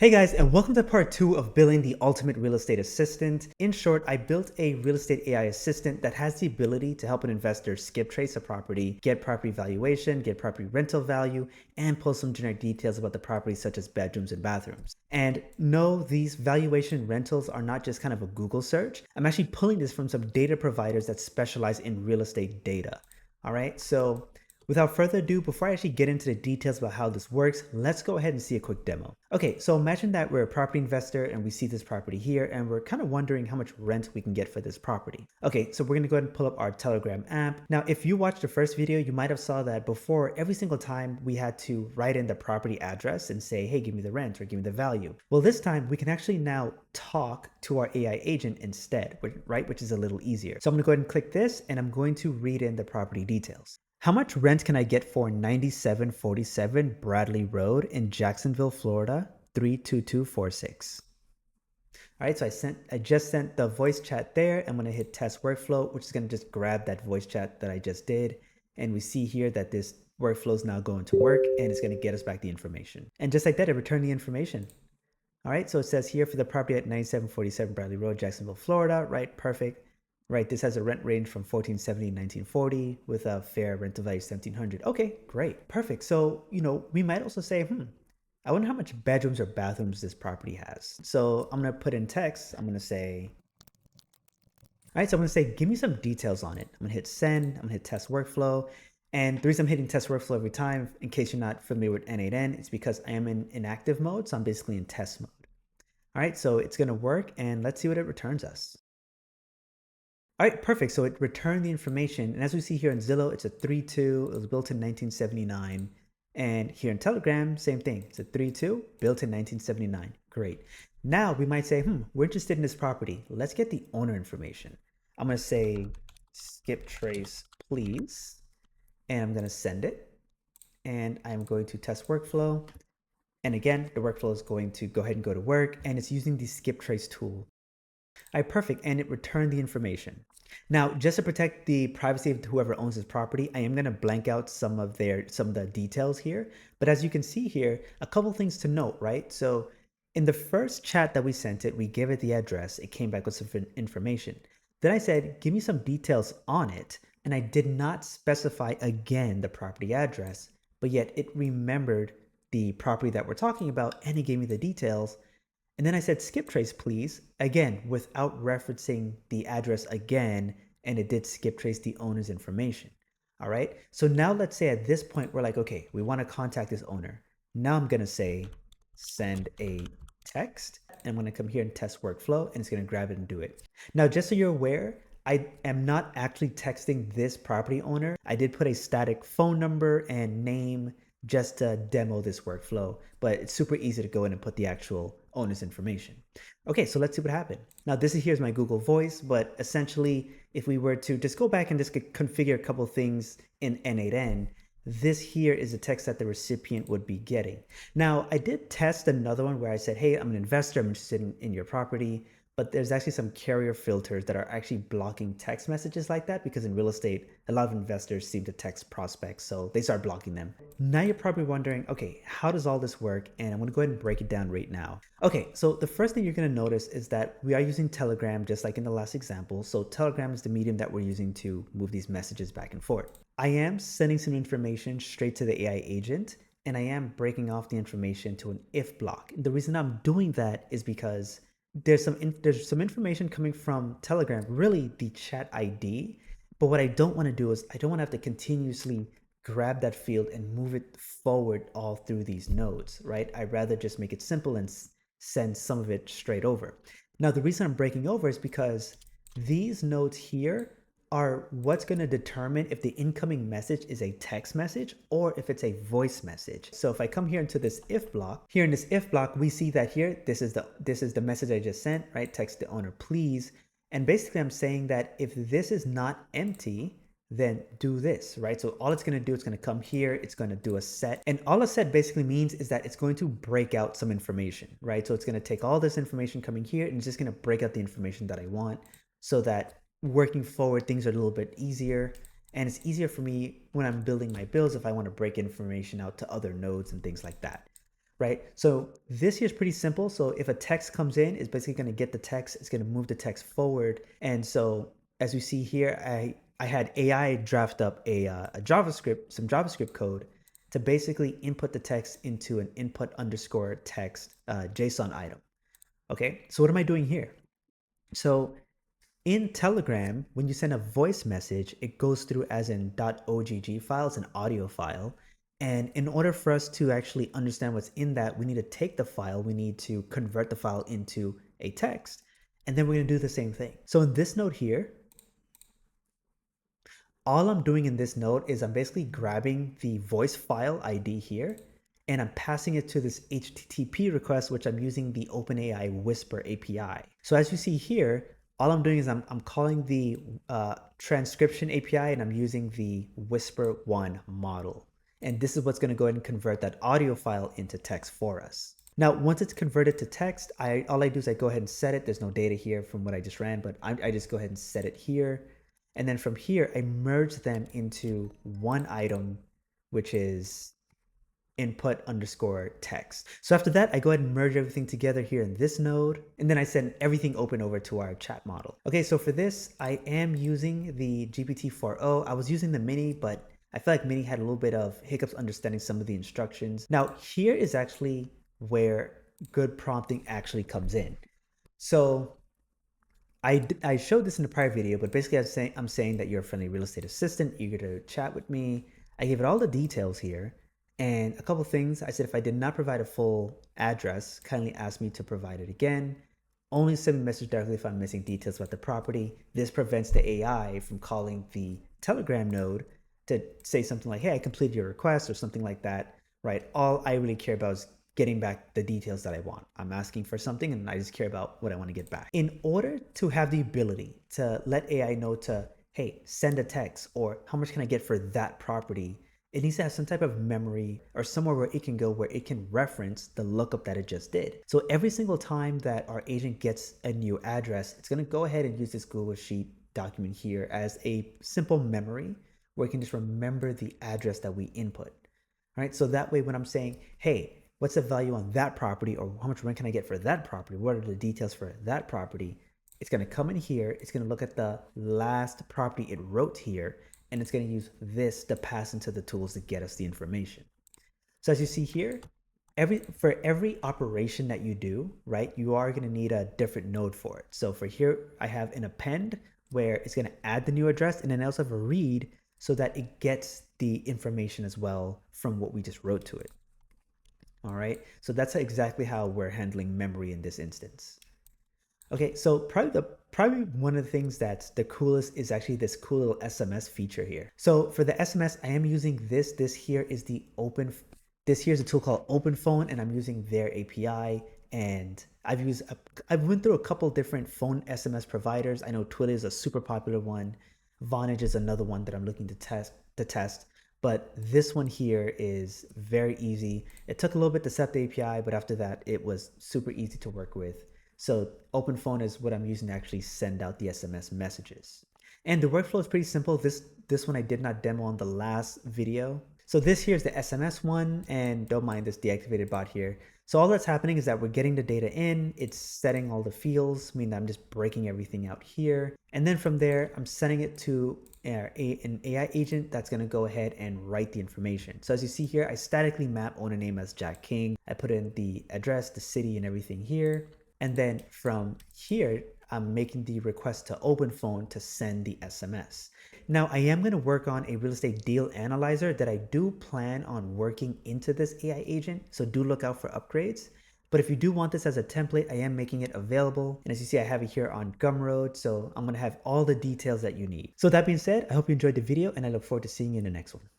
Hey guys, and welcome to part 2 of building the ultimate real estate assistant. In short, I built a real estate AI assistant that has the ability to help an investor skip trace a property, get property valuation, get property rental value, and pull some generic details about the property such as bedrooms and bathrooms. And no, these valuation rentals are not just kind of a Google search. I'm actually pulling this from some data providers that specialize in real estate data. All right, so without further ado, before I actually get into the details about how this works, let's go ahead and see a quick demo. Okay, so imagine that we're a property investor and we see this property here and we're kind of wondering how much rent we can get for this property. Okay, so we're gonna go ahead and pull up our Telegram app. Now, if you watched the first video, you might have saw that before, every single time we had to write in the property address and say, hey, give me the rent or give me the value. Well, this time we can actually now talk to our AI agent instead, right? Which is a little easier. So I'm gonna go ahead and click this and I'm going to read in the property details. How much rent can I get for 9747 Bradley Road in Jacksonville, Florida, 32246? All right, so I just sent the voice chat there. I'm gonna hit test workflow, which is gonna just grab that voice chat that I just did. And we see here that this workflow is now going to work and it's gonna get us back the information. And just like that, it returned the information. All right, so it says here for the property at 9747 Bradley Road, Jacksonville, Florida, right? Perfect. Right, this has a rent range from 1470 to 1940 with a fair rental value of 1700. Okay, great, perfect. So, we might also say, I wonder how much bedrooms or bathrooms this property has. So I'm gonna put in text, I'm gonna say, all right, so I'm gonna say, give me some details on it. I'm gonna hit send, I'm gonna hit test workflow. And the reason I'm hitting test workflow every time, in case you're not familiar with N8N, it's because I am in inactive mode, so I'm basically in test mode. All right, so it's gonna work and let's see what it returns us. All right, perfect. So it returned the information. And as we see here in Zillow, it's a 3.2. It was built in 1979. And here in Telegram, same thing. It's a 3.2, built in 1979. Great. Now we might say, we're interested in this property. Let's get the owner information. I'm going to say skip trace, please. And I'm going to send it. And I'm going to test workflow. And again, the workflow is going to go ahead and go to work. And it's using the skip trace tool. All right, perfect, and it returned the information. Now, just to protect the privacy of whoever owns this property, I am going to blank out some of the details here. But as you can see here, a couple things to note, right? So in the first chat that we sent it, we gave it the address. It came back with some information. Then I said, give me some details on it. And I did not specify again the property address, but yet it remembered the property that we're talking about and it gave me the details. And then I said, skip trace, please, again, without referencing the address again, and it did skip trace the owner's information. All right. So now let's say at this point, we're like, okay, we want to contact this owner. Now I'm going to say, send a text. And I'm going to come here and test workflow, and it's going to grab it and do it. Now, just so you're aware, I am not actually texting this property owner. I did put a static phone number and name just to demo this workflow, but it's super easy to go in and put the actual owner's information. Okay, so let's see what happened. Now here's my Google Voice, but essentially if we were to just go back and just configure a couple things in N8N, this here is the text that the recipient would be getting. Now I did test another one where I said, hey, I'm an investor, I'm interested in your property. But there's actually some carrier filters that are actually blocking text messages like that, because in real estate, a lot of investors seem to text prospects, so they start blocking them. Now you're probably wondering, okay, how does all this work? And I'm gonna go ahead and break it down right now. Okay, so the first thing you're gonna notice is that we are using Telegram just like in the last example. So Telegram is the medium that we're using to move these messages back and forth. I am sending some information straight to the AI agent, and I am breaking off the information to an if block. And the reason I'm doing that is because there's some information coming from Telegram, really the chat ID. But what I don't want to do is I don't want to have to continuously grab that field and move it forward all through these nodes, right? I'd rather just make it simple and send some of it straight over. Now, the reason I'm breaking over is because these nodes here are what's going to determine if the incoming message is a text message or if it's a voice message. So if I come here into this if block, here in this if block, we see that here, this is the message I just sent, right? Text the owner, please. And basically I'm saying that if this is not empty, then do this, right? So all it's going to do, it's going to come here, it's going to do a set. And all a set basically means is that it's going to break out some information, right? So it's going to take all this information coming here and it's just going to break out the information that I want, so that working forward, things are a little bit easier. And it's easier for me when I'm building my builds if I want to break information out to other nodes and things like that. right? So this here is pretty simple. So if a text comes in, it's basically going to get the text, it's going to move the text forward. And so as you see here, I had AI draft up a JavaScript, some JavaScript code to basically input the text into an input underscore text JSON item. Okay, so what am I doing here? So in Telegram, when you send a voice message, it goes through as in .ogg file, it's an audio file. And in order for us to actually understand what's in that, we need to take the file, we need to convert the file into a text, and then we're going to do the same thing. So in this node here, all I'm doing in this node is I'm basically grabbing the voice file ID here, and I'm passing it to this HTTP request, which I'm using the OpenAI Whisper API. So as you see here, all I'm doing is I'm calling the transcription API, and I'm using the Whisper 1 model. And this is what's going to go ahead and convert that audio file into text for us. Now, once it's converted to text, all I do is I go ahead and set it. There's no data here from what I just ran, but I just go ahead and set it here. And then from here, I merge them into one item, which is input underscore text. So after that, I go ahead and merge everything together here in this node, and then I send everything open over to our chat model. Okay, so for this, I am using the GPT-4o. I was using the mini, but I feel like mini had a little bit of hiccups understanding some of the instructions. Now, here is actually where good prompting actually comes in. So I showed this in the prior video, but basically I'm saying that you're a friendly real estate assistant, eager to chat with me. I gave it all the details here. And a couple things, I said if I did not provide a full address, kindly ask me to provide it again. Only send a message directly if I'm missing details about the property. This prevents the AI from calling the Telegram node to say something like, hey, I completed your request or something like that, right? All I really care about is getting back the details that I want. I'm asking for something and I just care about what I want to get back. In order to have the ability to let AI know to, hey, send a text or how much can I get for that property, it needs to have some type of memory or somewhere where it can go where it can reference the lookup that it just did. So every single time that our agent gets a new address, it's going to go ahead and use this Google Sheet document here as a simple memory where it can just remember the address that we input. All right, so that way when I'm saying, hey, what's the value on that property or how much rent can I get for that property? What are the details for that property? It's going to come in here. It's going to look at the last property it wrote here, and it's going to use this to pass into the tools to get us the information. So as you see here, for every operation that you do, right, you are going to need a different node for it. So for here, I have an append where it's going to add the new address, and then I also have a read so that it gets the information as well from what we just wrote to it. All right, so that's exactly how we're handling memory in this instance. Okay, so probably one of the things that's the coolest is actually this cool little SMS feature here. So for the SMS, I am using this. This here is this here's a tool called OpenPhone, and I'm using their API. And I've went through a couple different phone SMS providers. I know Twitter is a super popular one. Vonage is another one that I'm looking to test. But this one here is very easy. It took a little bit to set the API, but after that, it was super easy to work with. So OpenPhone is what I'm using to actually send out the SMS messages. And the workflow is pretty simple. This one I did not demo on the last video. So this here is the SMS one, and don't mind this deactivated bot here. So all that's happening is that we're getting the data in, it's setting all the fields, meaning that I'm just breaking everything out here. And then from there, I'm sending it to an AI agent that's going to go ahead and write the information. So as you see here, I statically map owner name as Jack King. I put in the address, the city, and everything here. And then from here, I'm making the request to OpenPhone to send the SMS. Now, I am going to work on a real estate deal analyzer that I do plan on working into this AI agent. So do look out for upgrades. But if you do want this as a template, I am making it available. And as you see, I have it here on Gumroad. So I'm going to have all the details that you need. So that being said, I hope you enjoyed the video and I look forward to seeing you in the next one.